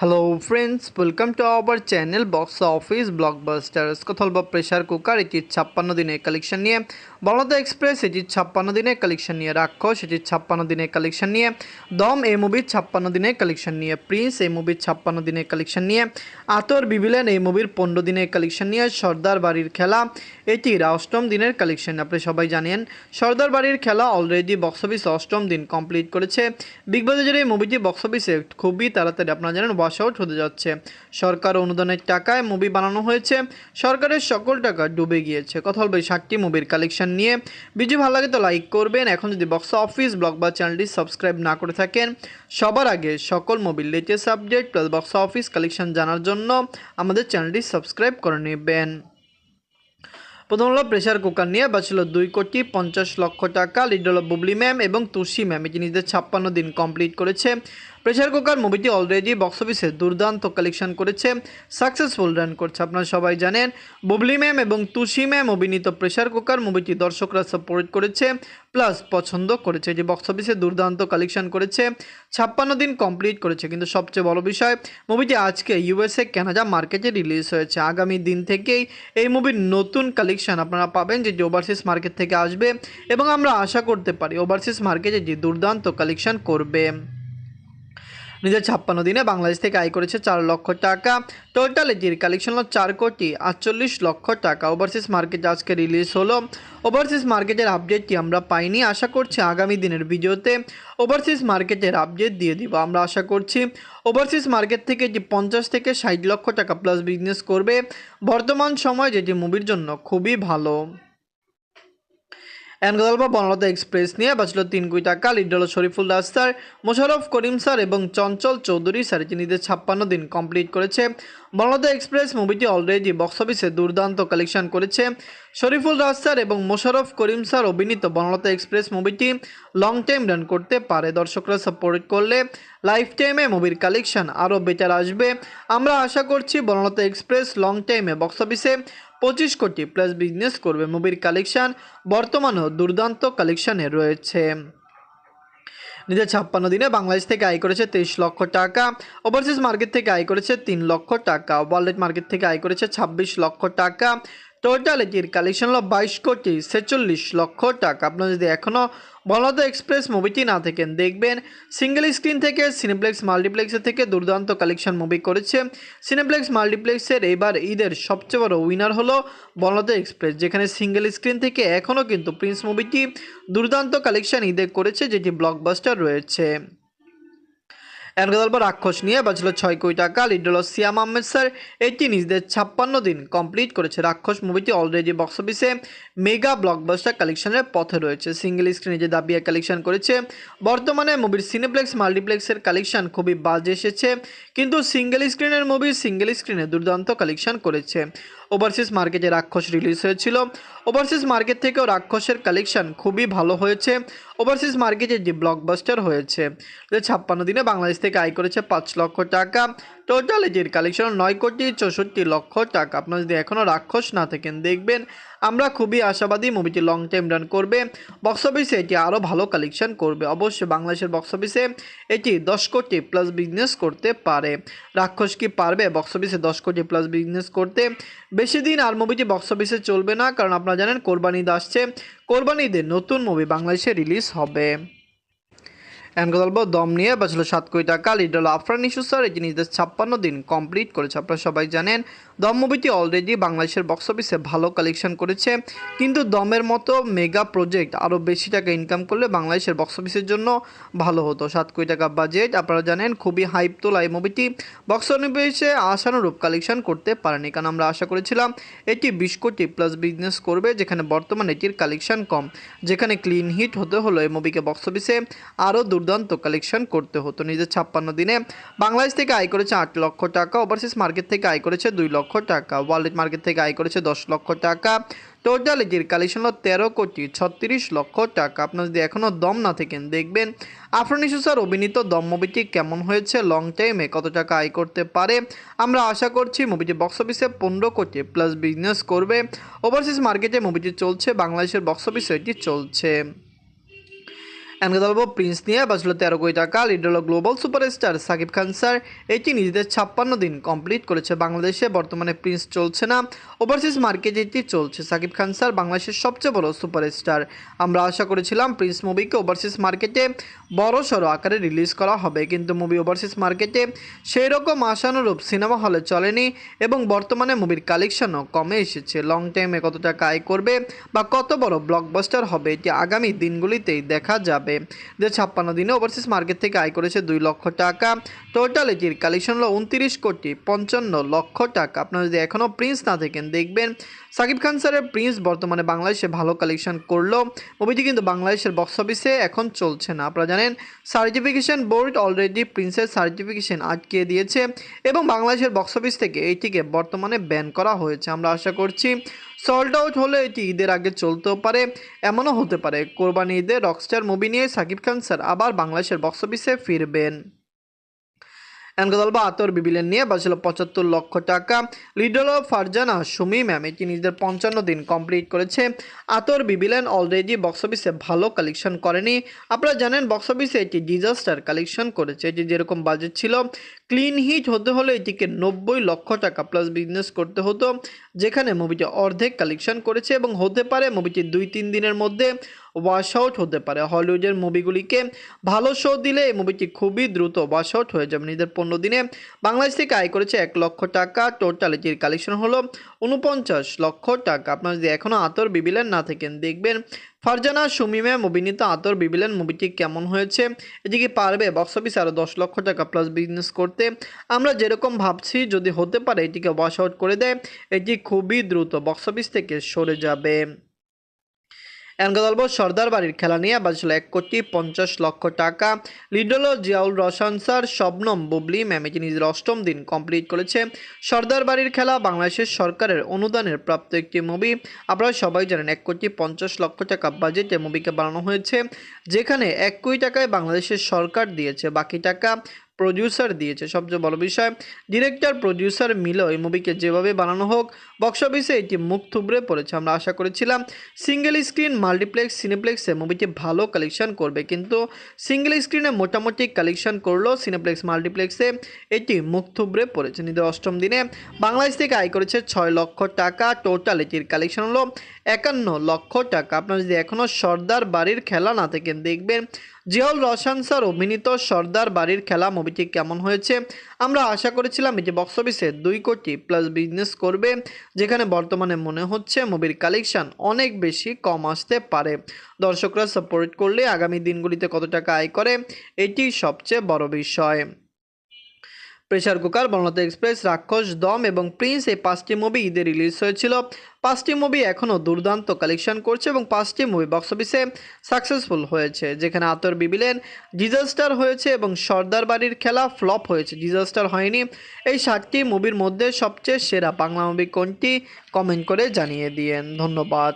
Hello friends, welcome to our channel box office blockbusters. কথা বলবো pressure cooker এটির 56 দিনের কালেকশন নিয়ে, বড়দা এক্সপ্রেস এটির 56 দিনের কালেকশন নিয়ে, রাক্ষস এটির 56 দিনের কালেকশন নিয়ে, দম এই মুভির 56 দিনের কালেকশন নিয়ে, প্রিন্স এই মুভির 56 দিনের কালেকশন নিয়ে, আতর বিবিলেন এই মুভির 15 দিনের কালেকশন নিয়ে, সর্দার বাড়ির খেলা এটির 8ম দিনের কালেকশন। আপনি সবাই জানেন সর্দার বাড়ির খেলা অলরেডি বক্স অফিস 8ম দিন কমপ্লিট করেছে। বিগ বাজারের এই মুভিটি বক্স অফিসে খুবই তাড়াতাড়ি আপনারা জানেন ওয়াশ আউট হতে যাচ্ছে। সরকার অনুদানের টাকায় মুভি বানানো হয়েছে, সরকারের সকল টাকা ডুবে গিয়েছে। কথা বলবো এই 7টি মুভির কালেকশন নিয়ে। ভিডিও ভালো লাগে তো লাইক করবেন। এখন যদি বক্স অফিস ব্লগ বা চ্যানেলটি সাবস্ক্রাইব না করে থাকেন, সবার আগে সকল মুভির latest update plus box office collection জানার জন্য আমাদের চ্যানেলটি সাবস্ক্রাইব করে নেবেন। প্রথম হলো প্রেশার কুকার নিয়ে বাঁচল 2,50,00,000 টাকা। লিড হলো বুবলি ম্যাম এবং তুষি ম্যাম, এটি নিজেদের 56 দিন কমপ্লিট করেছে। প্রেশার কুকার মুভিটি অলরেডি বক্স অফিসে দুর্দান্ত কালেকশন করেছে, সাকসেসফুল রান করছে। আপনারা সবাই জানেন বুবলি ম্যাম এবং তুষি ম্যাম অভিনীত প্রেশার কুকার মুভিটি দর্শকরা সাপোর্ট করেছে প্লাস পছন্দ করেছে, যে বক্স অফিসে দুর্দান্ত কালেকশন করেছে, 56 দিন কমপ্লিট করেছে। কিন্তু সবচেয়ে বড় বিষয়, মুভিটি আজকে ইউএসএ কানাডা মার্কেটে রিলিজ হয়েছে। আগামী দিন থেকেই এই মুভির নতুন কালেকশন আপনারা পাবেন, যেটি ওভারসিজ মার্কেট থেকে আসবে এবং আমরা আশা করতে পারি ওভারসিজ মার্কেটে যে দুর্দান্ত কালেকশন করবে। নিজের 56 দিনে বাংলাদেশ থেকে আয় করেছে 4 লক্ষ টাকা। টোটাল এটির কালেকশন হলো 4,48,00,000 টাকা। ওভারসিজ মার্কেটে আজকে রিলিজ হলো। ওভারসিজ মার্কেটের আপডেটটি আমরা পাইনি, আশা করছি আগামী দিনের ভিডিওতে ওভারসিজ মার্কেটের আপডেট দিয়ে দিব। আমরা আশা করছি ওভারসিজ মার্কেট থেকে যে 50 থেকে 60 লক্ষ টাকা প্লাস বিজনেস করবে বর্তমান সময়, যেটি মুভির জন্য খুবই ভালো। গল্প বনলতা এক্সপ্রেস নিয়ে বাঁচল 3 কোটি টাকা। লিড হল শরীফুল রাজ স্যার, মোশাররফ করিম স্যার এবং চঞ্চল চৌধুরী স্যার, যিনি 56 দিন কমপ্লিট করেছে। বনলতা এক্সপ্রেস মুভিটি অলরেডি বক্স অফিসে দুর্দান্ত কালেকশন করেছে। শরীফুল রাজ স্যার এবং মোশাররফ করিম স্যার অভিনীত বনলতা এক্সপ্রেস মুভিটি লং টাইম রান করতে পারে। দর্শকরা সাপোর্ট করলে লাইফ টাইমে মুভির কালেকশন আরও বেটার আসবে। আমরা আশা করছি বনলতা এক্সপ্রেস লং টাইমে বক্স অফিসে 25 কোটি প্লাস বিজনেস করবে। মুভির কালেকশন বর্তমানেও দুর্দান্ত কালেকশনে রয়েছে। নিজের 56 দিনে বাংলাদেশ থেকে আয় করেছে 23 লক্ষ টাকা। ওভারসিজ মার্কেট থেকে আয় করেছে 3 লক্ষ টাকা। ওয়ার্ল্ড মার্কেট থেকে আয় করেছে 26 লক্ষ টাকা। টোটাল এটির কালেকশন হলো 22,46,00,000 টাকা। আপনারা যদি এখনও বনলতা এক্সপ্রেস মুভিটি না দেখেন, দেখবেন সিঙ্গেল স্ক্রিন থেকে সিনেপ্লেক্স মাল্টিপ্লেক্সের থেকে দুর্দান্ত কালেকশন মুভি করেছে। সিনেপ্লেক্স মাল্টিপ্লেক্সের এবার ঈদের সবচেয়ে বড় উইনার হলো বনলতা এক্সপ্রেস, যেখানে সিঙ্গেল স্ক্রিন থেকে এখনও কিন্তু প্রিন্স মুভিটি দুর্দান্ত কালেকশন ঈদে করেছে, যেটি ব্লকবাস্টার রয়েছে। গল্প রাক্ষস নিয়ে বাঁচল 6 কোটি টাকা। লিড হল সিয়াম আহমেদ স্যার, এটি নিজেদের 56 দিন কমপ্লিট করেছে। রাক্ষস মুভিটি অলরেডি বক্স অফিসে মেগা ব্লকবাস্টার কালেকশনের পথে রয়েছে। সিঙ্গেল স্ক্রিনে যে দাবিয়ে কালেকশন করেছে। বর্তমানে মুভির সিনেপ্লেক্স মাল্টিপ্লেক্সের কালেকশন খুবই বাজে এসেছে, কিন্তু সিঙ্গেল স্ক্রিনের মুভি সিঙ্গেল স্ক্রিনে দুর্দান্ত কালেকশন করেছে। ওভারসিজ মার্কেটে রাক্ষস রিলিজ হয়েছিল, ওভারসিজ মার্কেট থেকেও রাক্ষসের কালেকশন খুবই ভালো হয়েছে। ওভারসিজ মার্কেটে যে ব্লকবাস্টার হয়েছে। 56 দিনে বাংলাদেশ থেকে আয় করেছে 5 লক্ষ টাকা। টোটাল এটির কালেকশন 9,64,00,000 টাকা। আপনারা যদি এখনও রাক্ষস না থাকেন, দেখবেন আমরা খুবই আশাবাদী মুভিটি লং টাইম রান করবে। বক্স অফিসে এটি আরও ভালো কালেকশন করবে। অবশ্যই বাংলাদেশের বক্স অফিসে এটি 10 কোটি প্লাস বিজনেস করতে পারে। রাক্ষস কি পারবে বক্স অফিসে 10 কোটি প্লাস বিজনেস করতে? বেশি দিন আর মুভিটি বক্স অফিসে চলবে না, কারণ আপনারা জানেন কোরবানি ঈদ আসছে। কোরবানি ঈদে নতুন মুভি বাংলাদেশে রিলিজ হবে। গল্প দম নিয়ে বাঁচল 7 কোটি টাকা। লিড হল আফরান ইস্যু স্যার, এটি নিজেদের 56 দিন কমপ্লিট করেছে। আপনারা সবাই জানেন দম মুভিটি অলরেডি বাংলাদেশের বক্স অফিসে ভালো কালেকশন করেছে, কিন্তু দমের মতো মেগা প্রজেক্ট আরও বেশি টাকা ইনকাম করলে বাংলাদেশের বক্স অফিসের জন্য ভালো হতো। 7 কোটি টাকা বাজেট, আপনারা জানেন খুবই হাইপ তোলা এই মুভিটি বক্স অফিসে আশানুরূপ কালেকশন করতে পারেনি, কারণ আমরা আশা করেছিলাম এটি 20 কোটি প্লাস বিজনেস করবে, যেখানে বর্তমানে এটির কালেকশন কম। যেখানে ক্লিন হিট হতে হলো এই মুভিকে বক্স অফিসে আরও দুর্দান্ত কালেকশন করতে হতো। নিজের 56 দিনে বাংলাদেশ থেকে আয় করেছে 8 লক্ষ টাকা। ওভারসিজ মার্কেট থেকে আয় করেছে 2 লক্ষ টাকা। ওয়ার্ল্ড মার্কেট থেকে আয় করেছে 10 লক্ষ টাকা। টোটাল এটির কালেকশন হলো 13,36,00,000 টাকা। আপনারা যদি এখনও দম না থাকেন, দেখবেন আফরান ইস্যু স্যার অভিনীত দম মুভিটি কেমন হয়েছে, লং টাইমে কত টাকা আয় করতে পারে। আমরা আশা করছি মুভিটি বক্স অফিসে 15 কোটি প্লাস বিজনেস করবে। ওভারসিজ মার্কেটে মুভিটি চলছে, বাংলাদেশের বক্স অফিসে এটি চলছে। এনকে বলবো প্রিন্স নিয়ে বাঁচলো 13 কোটি টাকা। লিড হলো global superstar Shakib Khan sir. এটি নিজেদের 56 দিন কমপ্লিট করেছে। বাংলাদেশে বর্তমানে প্রিন্স চলছে না, ওভারসিজ মার্কেটে এটি চলছে। সাকিব খান স্যার বাংলাদেশের সবচেয়ে বড় সুপারস্টার। আমরা আশা করেছিলাম প্রিন্স মুভিকে ওভারসিজ মার্কেটে বড় সড়ো আকারে রিলিজ করা হবে, কিন্তু মুভি ওভারসিজ মার্কেটে সেই রকম আশানুরূপ সিনেমা হলে চলেনি এবং বর্তমানে মুভির কালেকশনও কমে এসেছে। লং টাইমে কত টাকা আয় করবে বা কত বড় ব্লকবাস্টার হবে এটি আগামী দিনগুলিতেই দেখা যাবে। 56 দিনে ওভারসিজ মার্কেট থেকে আয় করেছে 2 লক্ষ টাকা। টোটাল এটির কালেকশন হলো 29,55,00,000 টাকা। আপনারা যদি এখনও প্রিন্স না দেখেন দেখবেন। সাকিব খান স্যারের প্রিন্স বর্তমানে বাংলাদেশে ভালো কালেকশন করলো। মুভিটি কিন্তু বাংলাদেশের বক্স অফিসে এখন চলছে না। আপনারা জানেন সার্টিফিকেশন বোর্ড অলরেডি প্রিন্সের সার্টিফিকেশন আটকে দিয়েছে এবং বাংলাদেশের বক্স অফিস থেকে এইটিকে বর্তমানে ব্যান করা হয়েছে। আমরা আশা করছি সল্ড আউট হলে এটি ঈদের আগে চলতেও পারে, এমনও হতে পারে কোরবানি ঈদে রকস্টার মুভি নিয়ে সাকিব খান স্যার আবার বাংলাদেশের বক্স অফিসে ফিরবেন। এনগদলবা আতর বিবিলেন নিয়ে বাঁচল 75 লক্ষ টাকা। লিড হল ফারজানা সুমি ম্যাম। এটি নিজেদের 55 দিন কমপ্লিট করেছে। আতর বিবিলেন অলরেডি বক্স অফিসে ভালো কালেকশন করেনি। আপনারা জানেন বক্স অফিসে এটি ডিজাস্টার কালেকশন করেছে। এটি যেরকম বাজেট ছিল, ক্লিন হিট হতে হলে এটিকে 90 লক্ষ টাকা প্লাস বিজনেস করতে হতো, যেখানে মুভিটি অর্ধেক কালেকশন করেছে এবং হতে পারে মুভিটি 2-3 দিনের মধ্যে ওয়াশ আউট হতে পারে। হলিউডের মুভিগুলিকে ভালো শো দিলে এই মুভিটি খুবই দ্রুত ওয়াশ আউট হয়ে যাবে। নিজের 15 দিনে বাংলাদেশ থেকে আয় করেছে 1 লক্ষ টাকা। টোটাল এটির কালেকশন হলো 49 লক্ষ টাকা। আপনারা যদি এখনও আতর বিবিলেন না থাকেন দেখবেন ফারজানা সুমিমে অভিনীত আতর বিবিলেন মুভিটি কেমন হয়েছে, এদিকে পারবে বক্স অফিসে আরও 10 লক্ষ টাকা প্লাস বিজনেস করতে। আমরা যেরকম ভাবছি যদি হতে পারে এটিকে ওয়াশ আউট করে দেয়, এটি খুবই দ্রুত বক্স অফিস থেকে সরে যাবে। এনগদলব সর্দার বাড়ির খেলা নিয়ে বাজছিল 1,50,00,000 টাকা। লিড হল জিয়াউল রহমান স্যার, শবনম বুবলি ম্যাম। এটি নিজের 8ম দিন কমপ্লিট করেছে। সর্দার বাড়ির খেলা বাংলাদেশের সরকারের অনুদানের প্রাপ্ত একটি মুভি। আপনারা সবাই জানেন 1,50,00,000 টাকা বাজেটে মুভিকে বানানো হয়েছে, যেখানে 1 কোটি টাকায় বাংলাদেশের সরকার দিয়েছে, বাকি টাকা প্রডিউসার দিয়েছে। সবচেয়ে বড় বিষয় ডিরেক্টর প্রডিউসার মিলে এই মুভিকে যেভাবে বানানো হোক বক্স অফিসে এটি মুখ থুবড়ে পড়েছে। আমরা আশা করেছিলাম সিঙ্গেল স্ক্রিন মাল্টিপ্লেক্স সিনেপ্লেক্সে মুভিটি ভালো কালেকশন করবে, কিন্তু সিঙ্গেল স্ক্রিনে মোটামুটি কালেকশন করলো, সিনেপ্লেক্স মাল্টিপ্লেক্সে এটি মুখ থুবড়ে পড়েছে। নিজের 8ম দিনে বাংলাদেশ থেকে আয় করেছে 6 লক্ষ টাকা। টোটাল এটির কালেকশন হলো 51 লক্ষ টাকা। আপনারা যদি এখনও সর্দার বাড়ির খেলা না থাকেন দেখবেন জিয়াউল রহমান স্যার অভিনীত সর্দার বাড়ির খেলা মুভিটি কেমন হয়েছে। আমরা আশা করেছিলাম এটি বক্স অফিসে 2 কোটি প্লাস বিজনেস করবে, যেখানে বর্তমানে মনে হচ্ছে মুভির কালেকশন অনেক বেশি কম আসতে পারে। দর্শকরা সাপোর্ট করলে আগামী দিনগুলিতে কত টাকা আয় করে এটি সবচেয়ে বড় বিষয়। প্রেসার কুকার, বনলতা এক্সপ্রেস, রাক্ষস, দম এবং প্রিন্স এই 5টি মুভি ঈদে রিলিজ হয়েছিল। 5টি মুভি এখনও দুর্দান্ত কালেকশন করছে এবং 5টি মুভি বক্স অফিসে সাকসেসফুল হয়েছে, যেখানে আতর বিবিলেন ডিজাস্টার হয়েছে এবং সর্দার বাড়ির খেলা ফ্লপ হয়েছে, ডিজাস্টার হয়নি। এই 7টি মুভির মধ্যে সবচেয়ে সেরা বাংলা মুভি কোনটি কমেন্ট করে জানিয়ে দিয়েন। ধন্যবাদ।